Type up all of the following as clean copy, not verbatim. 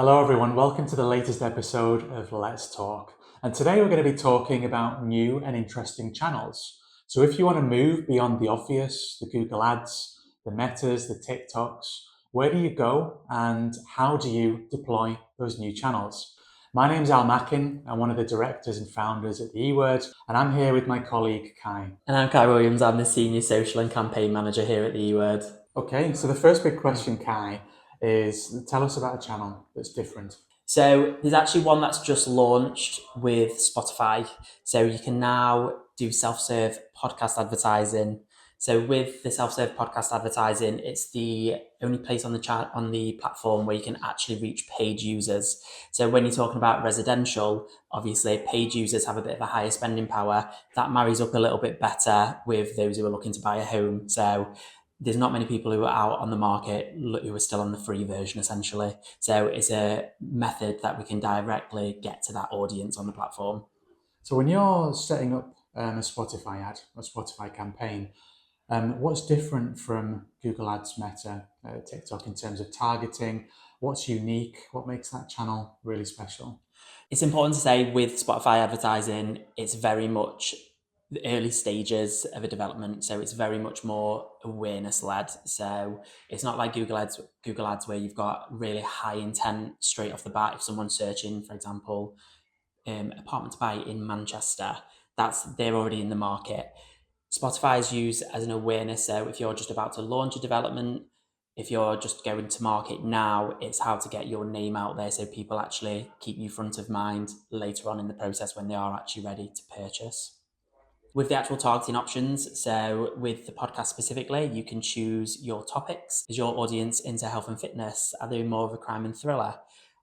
Hello, everyone. Welcome to the latest episode of Let's Talk. And today we're going to be talking about new and interesting channels. So, if you want to move beyond the obvious, the Google Ads, the Metas, the TikToks, where do you go and how do you deploy those new channels? My name's Al Mackin. I'm one of the directors and founders at the eWord, and I'm here with my colleague Kai. And I'm Kai Williams. I'm the Senior Social and Campaign Manager here at the eWord. Okay, so the first big question, Kai, is tell us about a channel that's different. So there's actually one that's just launched with Spotify. So you can now do self-serve podcast advertising. So with the self-serve podcast advertising, it's the only place on the platform where you can actually reach paid users. So when you're talking about residential, obviously paid users have a bit of a higher spending power. That marries up a little bit better with those who are looking to buy a home. So there's not many people who are out on the market who are still on the free version, essentially. So it's a method that we can directly get to that audience on the platform. So when you're setting up a Spotify ad, a Spotify campaign, what's different from Google Ads, Meta, TikTok in terms of targeting? What's unique? What makes that channel really special? It's important to say with Spotify advertising, it's very much the early stages of a development. So it's very much more awareness led. So it's not like Google Ads where you've got really high intent straight off the bat. If someone's searching, for example, apartment to buy in Manchester, they're already in the market. Spotify is used as an awareness. So if you're just about to launch a development, if you're just going to market now, it's how to get your name out there so people actually keep you front of mind later on in the process when they are actually ready to purchase. With the actual targeting options, so with the podcast specifically, you can choose your topics. Is your audience into health and fitness? Are they more of a crime and thriller?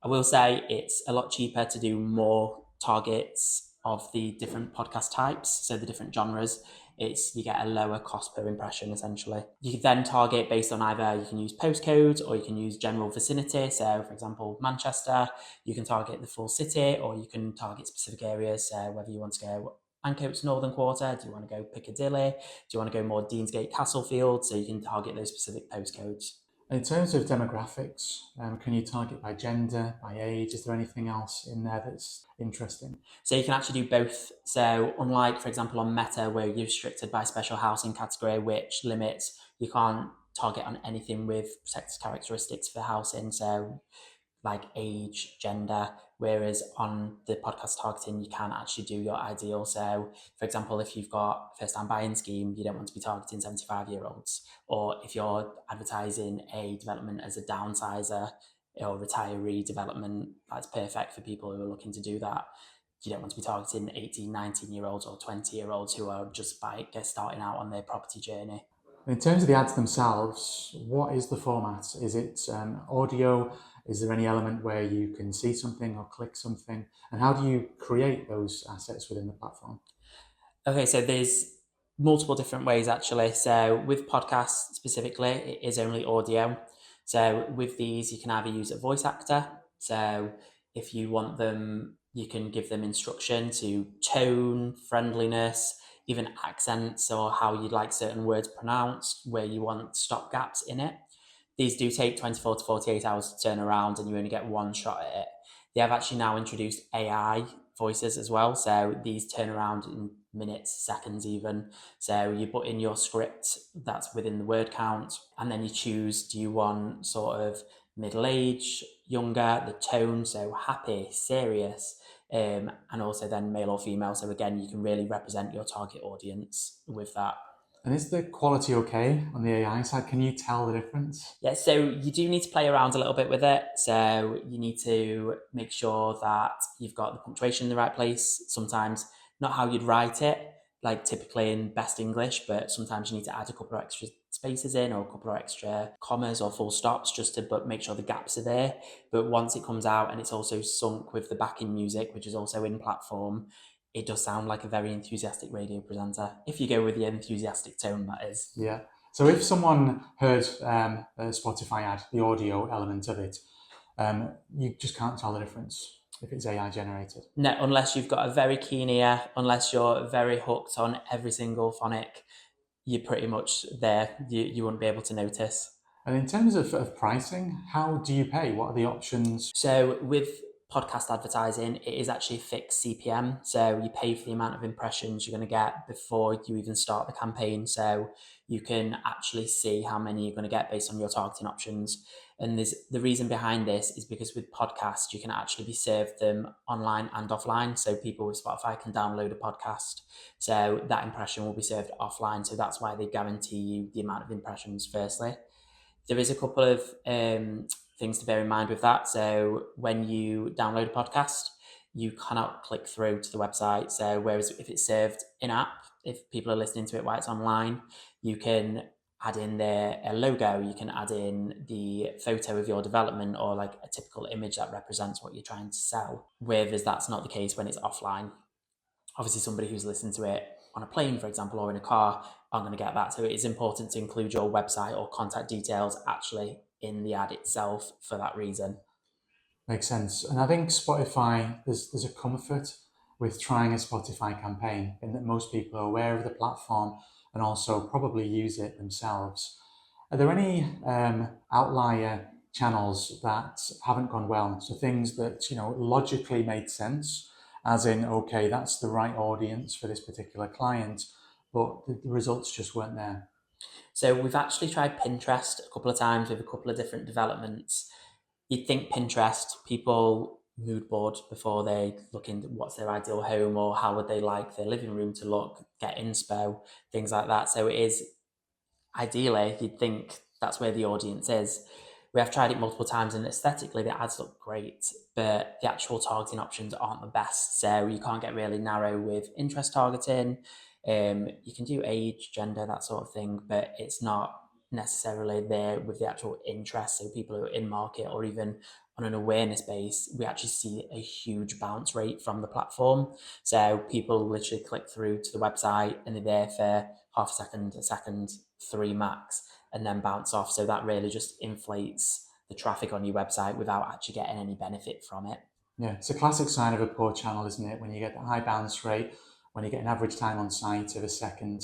I will say it's a lot cheaper to do more targets of the different podcast types, so the different genres. You get a lower cost per impression essentially. You can then target based on either you can use postcodes or you can use general vicinity. So for example, Manchester, you can target the full city or you can target specific areas. So whether you want to go Ancoats Northern Quarter, do you want to go Piccadilly? Do you want to go more Deansgate Castlefield? So you can target those specific postcodes. In terms of demographics, can you target by gender, by age? Is there anything else in there that's interesting? So you can actually do both. So unlike, for example, on Meta, where you're restricted by special housing category, which limits you can't target on anything with protected characteristics for housing. So like age, gender, whereas on the podcast targeting, you can actually do your ideal. So, for example, if you've got a first-time buying scheme, you don't want to be targeting 75-year-olds. Or if you're advertising a development as a downsizer or retiree development, that's perfect for people who are looking to do that. You don't want to be targeting 18, 19-year-olds or 20-year-olds who are just starting out on their property journey. In terms of the ads themselves, what is the format? Is it audio? Is there any element where you can see something or click something? And how do you create those assets within the platform? Okay, so there's multiple different ways actually. So with podcasts specifically, it is only audio. So with these, you can either use a voice actor. So if you want them, you can give them instruction to tone, friendliness, even accents or how you'd like certain words pronounced, where you want stop gaps in it. These do take 24 to 48 hours to turn around and you only get one shot at it. They have actually now introduced AI voices as well. So these turn around in minutes, seconds even. So you put in your script that's within the word count, and then you choose, do you want sort of middle age, younger, the tone, so happy, serious, and also then male or female. So again, you can really represent your target audience with that. And is the quality okay on the AI side? Can you tell the difference? Yeah, so you do need to play around a little bit with it. So you need to make sure that you've got the punctuation in the right place. Sometimes not how you'd write it, like typically in best English, but sometimes you need to add a couple of extra spaces in or a couple of extra commas or full stops just to make sure the gaps are there. But once it comes out and it's also sunk with the backing music, which is also in platform, it does sound like a very enthusiastic radio presenter. If you go with the enthusiastic tone, that is. Yeah. So if someone heard a Spotify ad, the audio element of it, you just can't tell the difference if it's AI generated. No, unless you've got a very keen ear, unless you're very hooked on every single phonic, you're pretty much there. You wouldn't be able to notice. And in terms of pricing, how do you pay? What are the options? So with podcast advertising, it is actually a fixed CPM. So you pay for the amount of impressions you're going to get before you even start the campaign. So you can actually see how many you're going to get based on your targeting options. And there's the reason behind this is because with podcasts, you can actually be served them online and offline. So people with Spotify can download a podcast. So that impression will be served offline. So that's why they guarantee you the amount of impressions firstly. There is a couple of things to bear in mind with that. So when you download a podcast, you cannot click through to the website. So whereas if it's served in app, if people are listening to it while it's online, you can add in their a logo, you can add in the photo of your development or like a typical image that represents what you're trying to sell. Whereas that's not the case when it's offline. Obviously somebody who's listening to it on a plane, for example, or in a car, aren't going to get that. So it is important to include your website or contact details actually in the ad itself for that reason. Makes sense. And I think Spotify, there's a comfort with trying a Spotify campaign in that most people are aware of the platform and also probably use it themselves. Are there any outlier channels that haven't gone well? So things that logically made sense, as in, okay, that's the right audience for this particular client, but the results just weren't there. So we've actually tried Pinterest a couple of times with a couple of different developments. You'd think Pinterest, people mood board before they look into what's their ideal home or how would they like their living room to look, get inspo, things like that. So it is ideally, you'd think that's where the audience is. We have tried it multiple times and aesthetically the ads look great, but the actual targeting options aren't the best. So you can't get really narrow with interest targeting. You can do age, gender, that sort of thing, but it's not necessarily there with the actual interest. So people who are in market or even on an awareness base, we actually see a huge bounce rate from the platform. So people literally click through to the website and they're there for half a second, three max, and then bounce off. So that really just inflates the traffic on your website without actually getting any benefit from it. Yeah, it's a classic sign of a poor channel, isn't it? When you get the high bounce rate, when you get an average time on site of a second.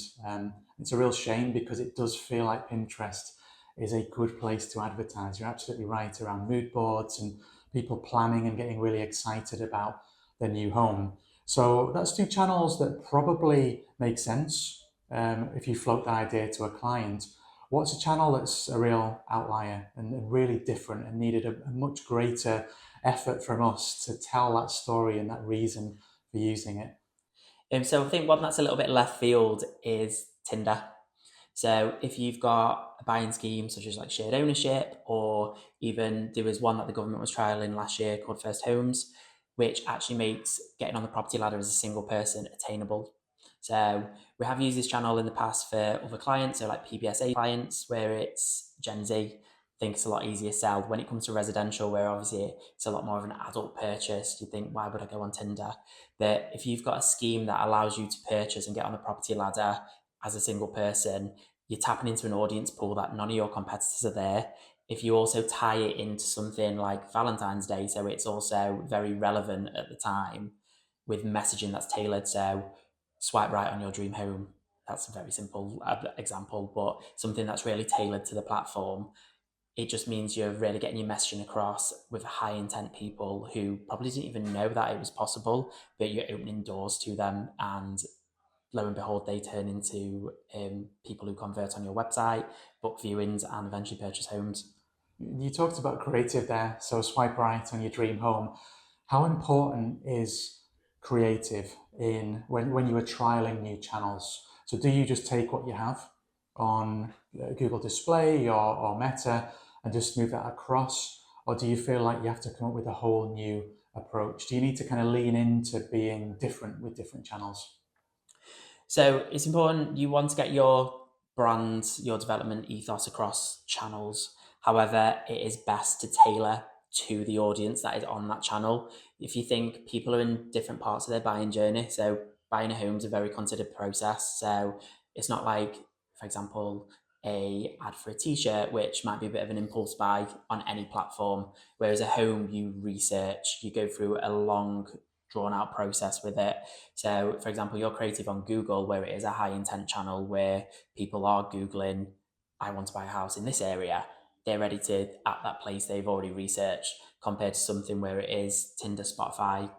It's a real shame because it does feel like Pinterest is a good place to advertise. You're absolutely right around mood boards and people planning and getting really excited about their new home. So that's two channels that probably make sense if you float the idea to a client. What's a channel that's a real outlier and really different and needed a much greater effort from us to tell that story and that reason for using it? So I think one that's a little bit left field is Tinder. So if you've got a buying scheme such as like shared ownership, or even there was one that the government was trialing last year called First Homes, which actually makes getting on the property ladder as a single person attainable. So we have used this channel in the past for other clients, so like PBSA clients, where it's Gen Z. I think it's a lot easier to sell. When it comes to residential, where obviously it's a lot more of an adult purchase, you think, why would I go on Tinder? That if you've got a scheme that allows you to purchase and get on the property ladder as a single person, you're tapping into an audience pool that none of your competitors are there. If you also tie it into something like Valentine's Day, so it's also very relevant at the time with messaging that's tailored. So swipe right on your dream home. That's a very simple example, but something that's really tailored to the platform. It just means you're really getting your messaging across with high intent people who probably didn't even know that it was possible, but you're opening doors to them, and lo and behold, they turn into people who convert on your website, book viewings, and eventually purchase homes. You talked about creative there, so swipe right on your dream home. How important is creative in when you are trialing new channels? So do you just take what you have on Google Display or Meta and just move that across? Or do you feel like you have to come up with a whole new approach? Do you need to kind of lean into being different with different channels? So it's important you want to get your brand, your development ethos across channels. However, it is best to tailor to the audience that is on that channel. If you think people are in different parts of their buying journey, so buying a home is a very considered process. So it's not like, for example, a ad for a t-shirt, which might be a bit of an impulse buy on any platform. Whereas a home, you research, you go through a long drawn out process with it. So, for example, you're creative on Google, where it is a high intent channel where people are Googling, I want to buy a house in this area. they're ready to, at that place they've already researched, compared to something where it is Tinder, Spotify,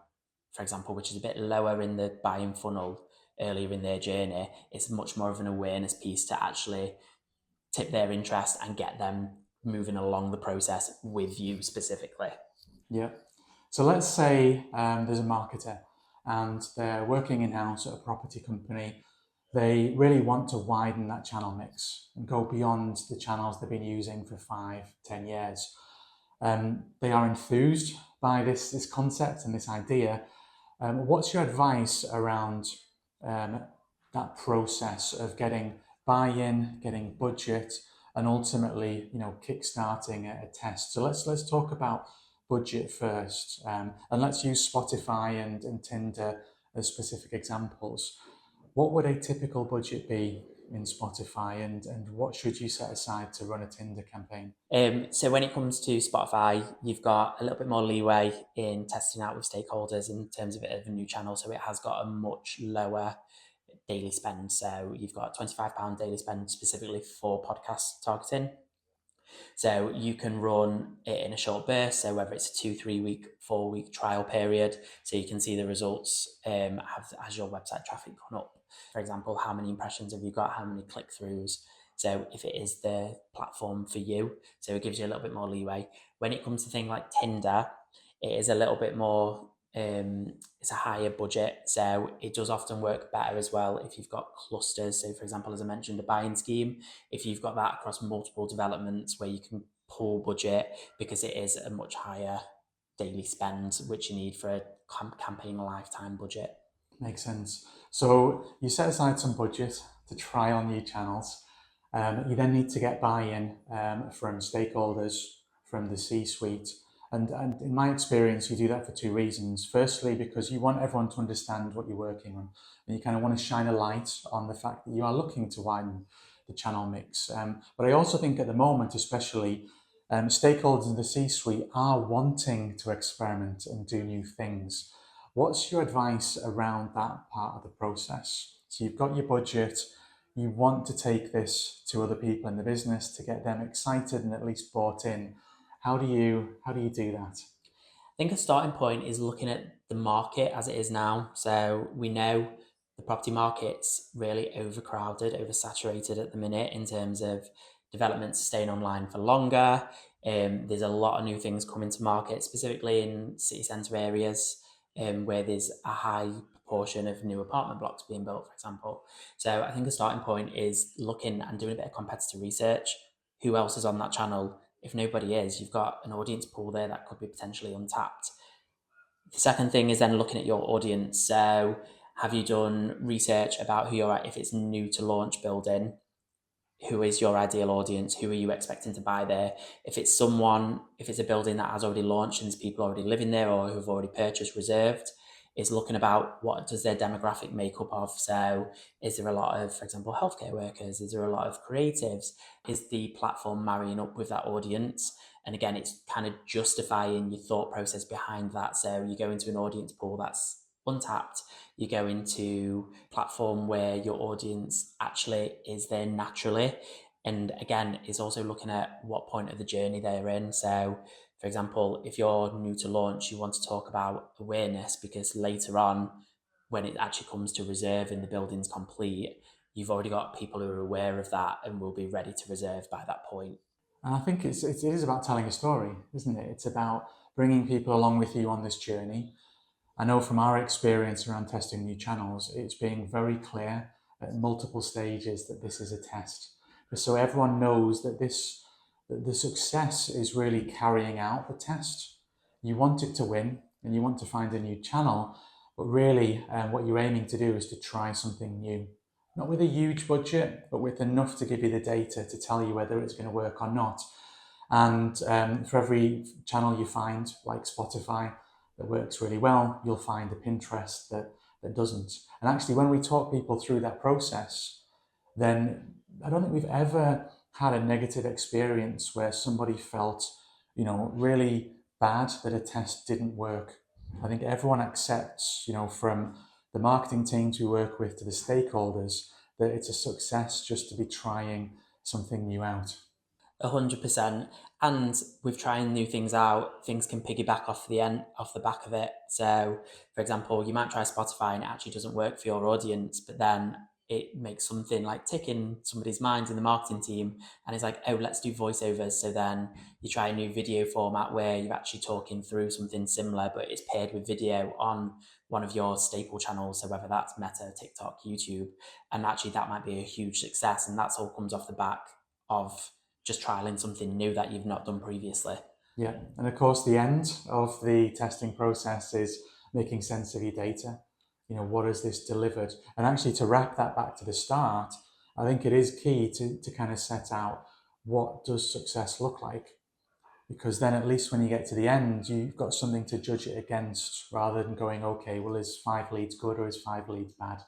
for example, which is a bit lower in the buying funnel earlier in their journey. It's much more of an awareness piece to actually tip their interest and get them moving along the process with you specifically. Yeah. So let's say there's a marketer and they're working in-house at a property company. They really want to widen that channel mix and go beyond the channels they've been using for 5, 10 years. They are enthused by this concept and this idea. What's your advice around that process of getting buy-in, getting budget, and ultimately, kickstarting a test? So let's talk about budget first, and let's use Spotify and Tinder as specific examples. What would a typical budget be in Spotify, and what should you set aside to run a Tinder campaign? So when it comes to Spotify, you've got a little bit more leeway in testing out with stakeholders in terms of it as a new channel. So it has got a much lower daily spend. So you've got £25 daily spend specifically for podcast targeting. So you can run it in a short burst. So whether it's a 2, 3 week, 4 week trial period, so you can see the results has your website traffic gone up. For example, how many impressions have you got? How many click throughs? So if it is the platform for you, so it gives you a little bit more leeway. When it comes to things like Tinder, it is a little bit more it's a higher budget, so it does often work better as well if you've got clusters. So for example, as I mentioned, a buying scheme, if you've got that across multiple developments where you can pull budget, because it is a much higher daily spend which you need for a campaign lifetime budget. Makes sense. So you set aside some budget to try on new channels. You then need to get buy-in from stakeholders, from the C-suite. And in my experience, you do that for two reasons. Firstly, because you want everyone to understand what you're working on. And you kind of want to shine a light on the fact that you are looking to widen the channel mix. But I also think at the moment, especially, stakeholders in the C-suite are wanting to experiment and do new things. What's your advice around that part of the process? So you've got your budget, you want to take this to other people in the business to get them excited and at least bought in. How do you do that? I think a starting point is looking at the market as it is now. So we know the property market's really overcrowded, oversaturated at the minute in terms of developments staying online for longer. There's a lot of new things coming to market, specifically in city centre areas, where there's a high proportion of new apartment blocks being built, for example. So I think a starting point is looking and doing a bit of competitor research. Who else is on that channel? If nobody is, you've got an audience pool there that could be potentially untapped. The second thing is then looking at your audience. So have you done research about who you're at? If it's new to launch building, who is your ideal audience? Who are you expecting to buy there? If it's a building that has already launched and there's people already living there or who've already purchased reserved, is looking about what does their demographic make up of. So is there a lot of, for example, healthcare workers? Is there a lot of creatives? Is the platform marrying up with that audience? And again, it's kind of justifying your thought process behind that. So you go into an audience pool that's untapped, you go into platform where your audience actually is there naturally, and again is also looking at what point of the journey they're in. So for example, if you're new to launch, you want to talk about awareness, because later on when it actually comes to reserve and the building's complete, you've already got people who are aware of that and will be ready to reserve by that point. And I think it is about telling a story, isn't it? It's about bringing people along with you on this journey. I know from our experience around testing new channels, it's being very clear at multiple stages that this is a test. So everyone knows that that the success is really carrying out the test. You want it to win and you want to find a new channel, but really what you're aiming to do is to try something new. Not with a huge budget, but with enough to give you the data to tell you whether it's going to work or not. And for every channel you find, like Spotify, that works really well, you'll find a Pinterest that doesn't. And actually, when we talk people through that process, then I don't think we've ever had a negative experience where somebody felt, really bad that a test didn't work. I think everyone accepts, from the marketing teams we work with to the stakeholders, that it's a success just to be trying something new out. 100%. And with trying new things out, things can piggyback off the back of it. So, for example, you might try Spotify and it actually doesn't work for your audience, but then it makes something like tick in somebody's mind in the marketing team, and it's like, oh, let's do voiceovers. So then you try a new video format where you're actually talking through something similar, but it's paired with video on one of your staple channels. So whether that's Meta, TikTok, YouTube, and actually that might be a huge success, and that's all comes off the back of just trialing something new that you've not done previously. Yeah, and of course, the end of the testing process is making sense of your data. What has this delivered? And actually, to wrap that back to the start, I think it is key to kind of set out what does success look like, because then at least when you get to the end, you've got something to judge it against rather than going, okay, well, is 5 leads good or is 5 leads bad?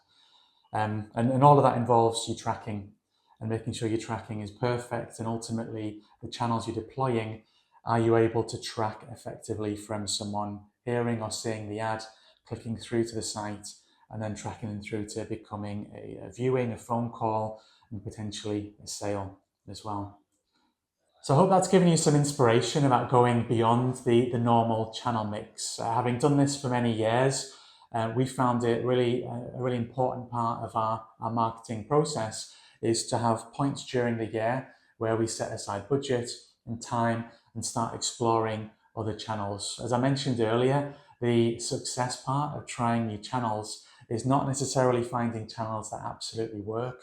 And all of that involves your tracking and making sure your tracking is perfect. And ultimately, the channels you're deploying, are you able to track effectively from someone hearing or seeing the ad, clicking through to the site, and then tracking them through to becoming a viewing, a phone call, and potentially a sale as well. So I hope that's given you some inspiration about going beyond the normal channel mix. Having done this for many years, we found it really a really important part of our marketing process is to have points during the year where we set aside budget and time and start exploring other channels. As I mentioned earlier, the success part of trying new channels is not necessarily finding channels that absolutely work,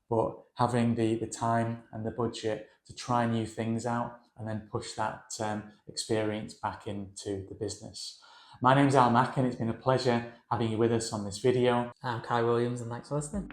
but having the time and the budget to try new things out and then push that experience back into the business. My name's Al Mack, and it's been a pleasure having you with us on this video. I'm Kai Williams, and thanks for listening.